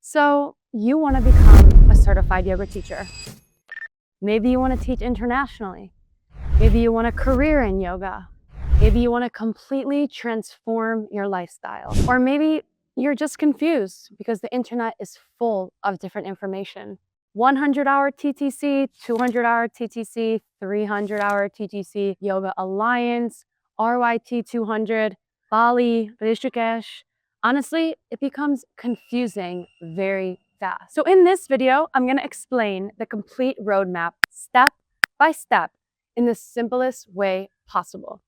So you want to become a certified yoga teacher. Maybe you want to teach internationally. Maybe you want a career in yoga. Maybe you want to completely transform your lifestyle. Or maybe you're just confused because the internet is full of different information. 100-hour TTC, 200-hour TTC, 300-hour TTC, Yoga Alliance, RYT 200, Bali, Rishikesh. Honestly, it becomes confusing very fast. So in this video, I'm going to explain the complete roadmap step by step in the simplest way possible.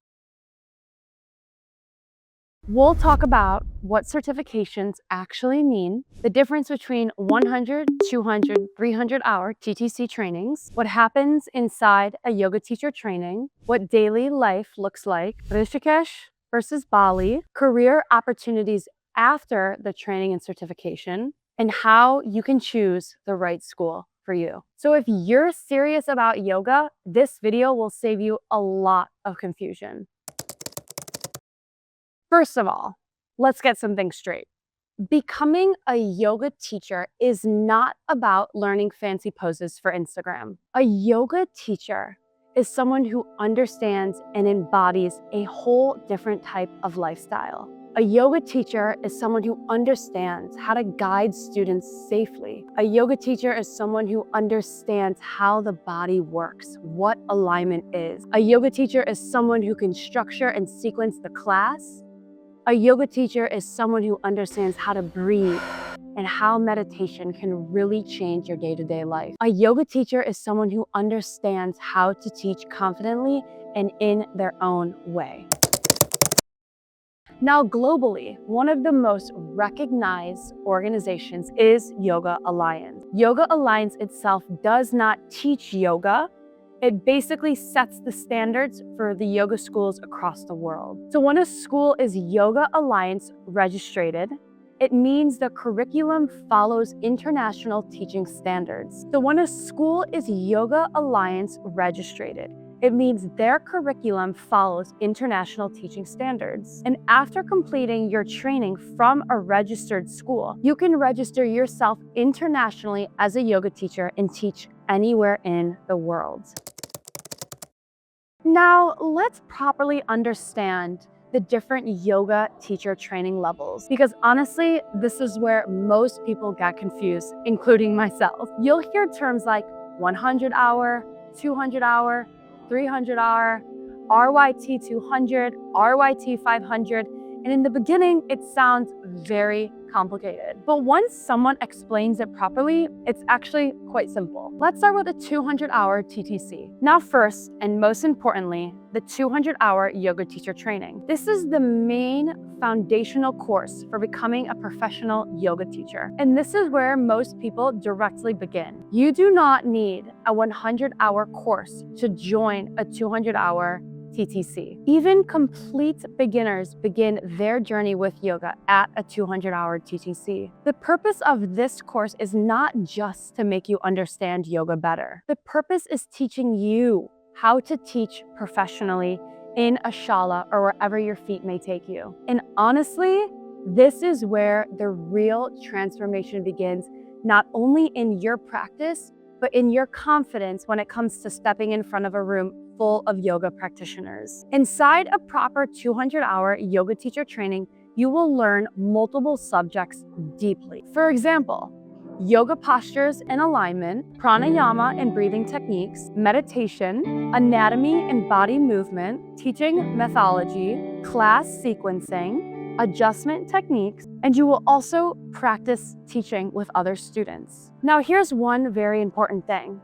We'll talk about what certifications actually mean, the difference between 100, 200, 300-hour TTC trainings, what happens inside a yoga teacher training, what daily life looks like, Rishikesh versus Bali, career opportunities after the training and certification, and how you can choose the right school for you. So if you're serious about yoga, this video will save you a lot of confusion. First of all, let's get something straight. Becoming a yoga teacher is not about learning fancy poses for Instagram. A yoga teacher is someone who understands and embodies a whole different type of lifestyle. A yoga teacher is someone who understands how to guide students safely. A yoga teacher is someone who understands how the body works, what alignment is. A yoga teacher is someone who can structure and sequence the class. A yoga teacher is someone who understands how to breathe and how meditation can really change your day-to-day life. A yoga teacher is someone who understands how to teach confidently and in their own way. Now, globally, one of the most recognized organizations is Yoga Alliance. Yoga Alliance itself does not teach yoga. It basically sets the standards for the yoga schools across the world. So when a school is Yoga Alliance registered, it means the curriculum follows international teaching standards. So when a school is Yoga Alliance registered, it means their curriculum follows international teaching standards. And after completing your training from a registered school, you can register yourself internationally as a yoga teacher and teach anywhere in the world. Now, let's properly understand the different yoga teacher training levels, because honestly, this is where most people get confused, including myself. You'll hear terms like 100-hour, 200-hour, 300-hour, RYT 200, RYT 500, and in the beginning, it sounds very complicated. But once someone explains it properly, it's actually quite simple. Let's start with the 200-hour TTC. Now first, and most importantly, the 200-hour yoga teacher training. This is the main foundational course for becoming a professional yoga teacher. And this is where most people directly begin. You do not need a 100-hour course to join a 200-hour TTC. Even complete beginners begin their journey with yoga at a 200-hour TTC. The purpose of this course is not just to make you understand yoga better. The purpose is teaching you how to teach professionally in a shala or wherever your feet may take you. And honestly, this is where the real transformation begins, not only in your practice, but in your confidence when it comes to stepping in front of a room full of yoga practitioners. Inside a proper 200-hour yoga teacher training, you will learn multiple subjects deeply. For example, yoga postures and alignment, pranayama and breathing techniques, meditation, anatomy and body movement, teaching methodology, class sequencing, adjustment techniques, and you will also practice teaching with other students. Now, here's one very important thing.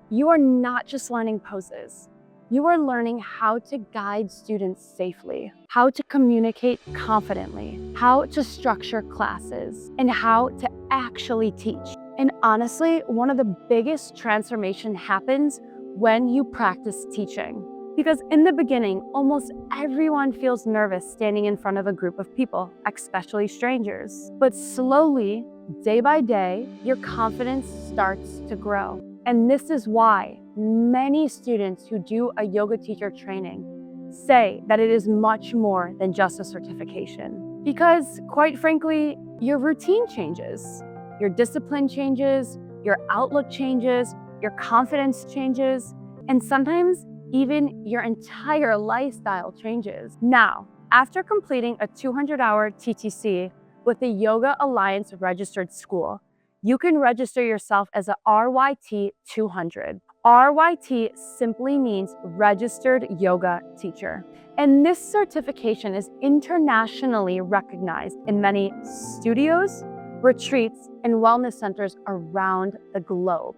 You are not just learning poses. You are learning how to guide students safely, how to communicate confidently, how to structure classes, and how to actually teach. And honestly, one of the biggest transformation happens when you practice teaching. Because in the beginning, almost everyone feels nervous standing in front of a group of people, especially strangers. But slowly, day by day, your confidence starts to grow. And this is why many students who do a yoga teacher training say that it is much more than just a certification. Because quite frankly, your routine changes. your discipline changes, your outlook changes, your confidence changes, and sometimes even your entire lifestyle changes. Now, after completing a 200-hour TTC with the Yoga Alliance registered school, you can register yourself as a RYT 200. RYT simply means Registered Yoga Teacher. And this certification is internationally recognized in many studios, retreats, and wellness centers around the globe.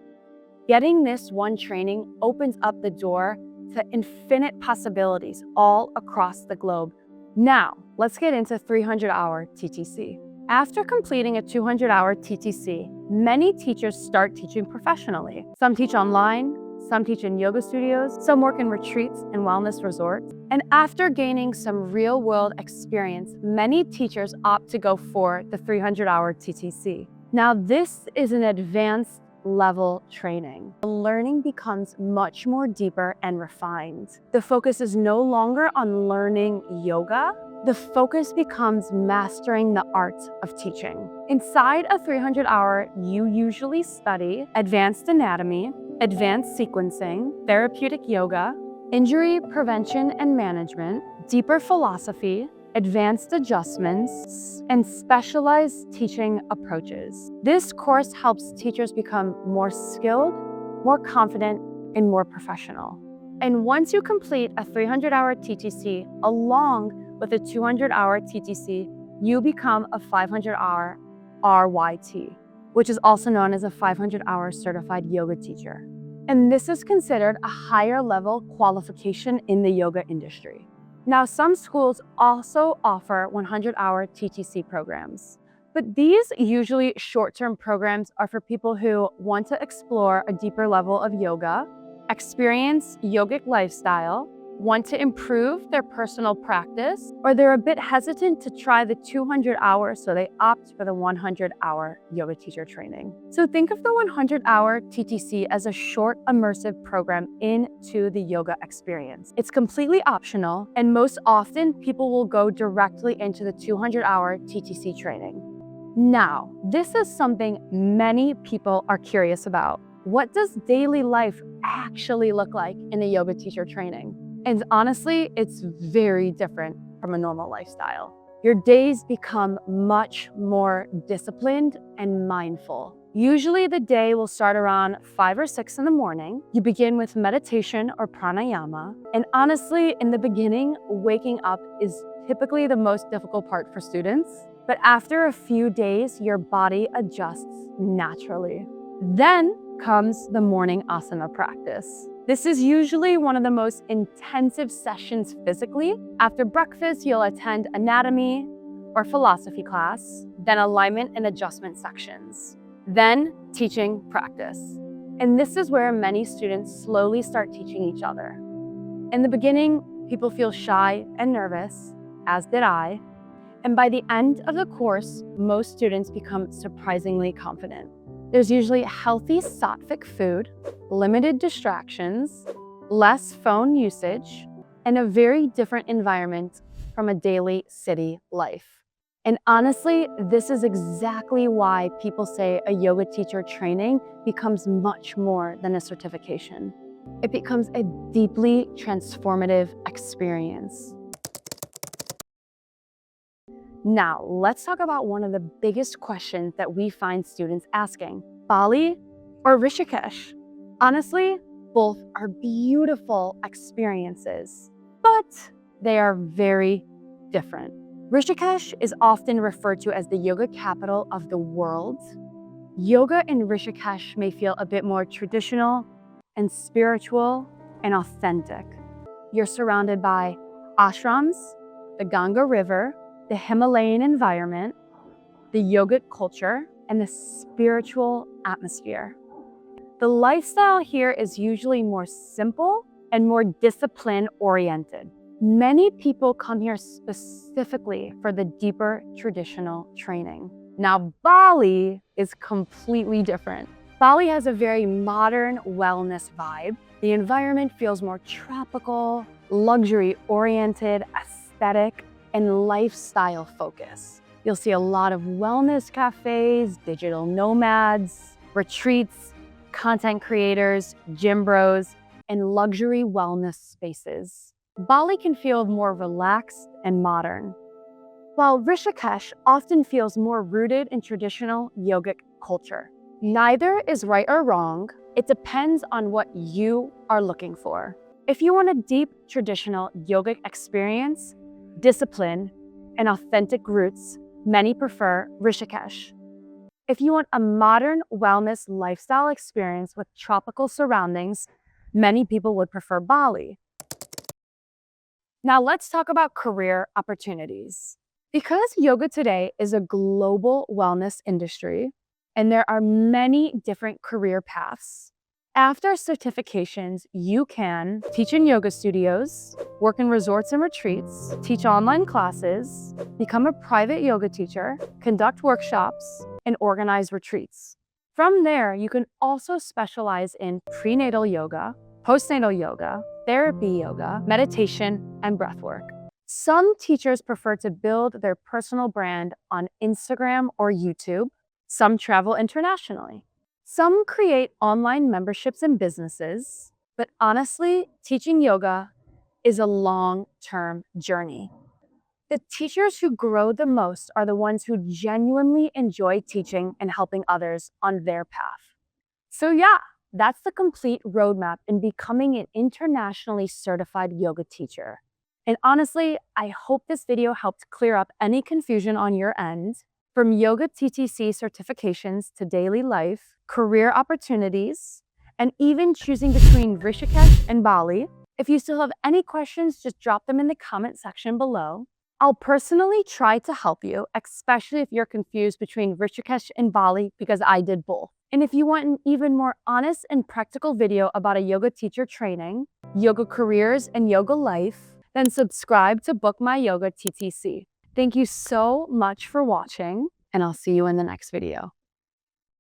Getting this one training opens up the door to infinite possibilities all across the globe. Now, let's get into 300-hour TTC. After completing a 200-hour TTC, many teachers start teaching professionally. Some teach online, some teach in yoga studios, some work in retreats and wellness resorts. And after gaining some real-world experience, many teachers opt to go for the 300-hour TTC. Now, this is an advanced level training. The learning becomes much more deeper and refined. The focus is no longer on learning yoga. The focus becomes mastering the art of teaching. Inside a 300-hour, you usually study advanced anatomy, advanced sequencing, therapeutic yoga, injury prevention and management, deeper philosophy, advanced adjustments, and specialized teaching approaches. This course helps teachers become more skilled, more confident, and more professional. And once you complete a 300-hour TTC along with a 200-hour TTC, you become a 500-hour RYT, which is also known as a 500-hour certified yoga teacher. And this is considered a higher level qualification in the yoga industry. Now, some schools also offer 100-hour TTC programs, but these usually short-term programs are for people who want to explore a deeper level of yoga, experience yogic lifestyle, want to improve their personal practice, or they're a bit hesitant to try the 200 hours, so they opt for the 100-hour yoga teacher training. So think of the 100-hour TTC as a short immersive program into the yoga experience. It's completely optional, and most often people will go directly into the 200-hour TTC training. Now, this is something many people are curious about. What does daily life actually look like in a yoga teacher training? And honestly, it's very different from a normal lifestyle. Your days become much more disciplined and mindful. Usually the day will start around 5 or 6 in the morning. You begin with meditation or pranayama. And honestly, in the beginning, waking up is typically the most difficult part for students. But after a few days, your body adjusts naturally. Then comes the morning asana practice. This is usually one of the most intensive sessions physically. After breakfast, you'll attend anatomy or philosophy class, then alignment and adjustment sections, then teaching practice. And this is where many students slowly start teaching each other. In the beginning, people feel shy and nervous, as did I. And by the end of the course, most students become surprisingly confident. There's usually healthy sattvic food, limited distractions, less phone usage, and a very different environment from a daily city life. And honestly, this is exactly why people say a yoga teacher training becomes much more than a certification. It becomes a deeply transformative experience. Now, let's talk about one of the biggest questions that we find students asking: Bali or Rishikesh? Honestly, both are beautiful experiences, but they are very different. Rishikesh is often referred to as the yoga capital of the world. Yoga in Rishikesh may feel a bit more traditional and spiritual and authentic. You're surrounded by ashrams, the Ganga River, the Himalayan environment, the yogic culture, and the spiritual atmosphere. The lifestyle here is usually more simple and more discipline-oriented. Many people come here specifically for the deeper traditional training. Now, Bali is completely different. Bali has a very modern wellness vibe. The environment feels more tropical, luxury-oriented, aesthetic, and lifestyle focus. You'll see a lot of wellness cafes, digital nomads, retreats, content creators, gym bros, and luxury wellness spaces. Bali can feel more relaxed and modern, while Rishikesh often feels more rooted in traditional yogic culture. Neither is right or wrong. It depends on what you are looking for. If you want a deep traditional yogic experience, discipline, and authentic roots, many prefer Rishikesh. If you want a modern wellness lifestyle experience with tropical surroundings, many people would prefer Bali. Now let's talk about career opportunities. Because yoga today is a global wellness industry, and there are many different career paths. After certifications, you can teach in yoga studios, work in resorts and retreats, teach online classes, become a private yoga teacher, conduct workshops, and organize retreats. From there, you can also specialize in prenatal yoga, postnatal yoga, therapy yoga, meditation, and breathwork. Some teachers prefer to build their personal brand on Instagram or YouTube. Some travel internationally. Some create online memberships and businesses. But honestly, teaching yoga is a long-term journey. The teachers who grow the most are the ones who genuinely enjoy teaching and helping others on their path. So yeah, that's the complete roadmap in becoming an internationally certified yoga teacher. And honestly, I hope this video helped clear up any confusion on your end. From yoga TTC certifications to daily life, career opportunities, and even choosing between Rishikesh and Bali. If you still have any questions, just drop them in the comment section below. I'll personally try to help you, especially if you're confused between Rishikesh and Bali, because I did both. And if you want an even more honest and practical video about a yoga teacher training, yoga careers, and yoga life, then subscribe to Book My Yoga TTC. Thank you so much for watching, and I'll see you in the next video.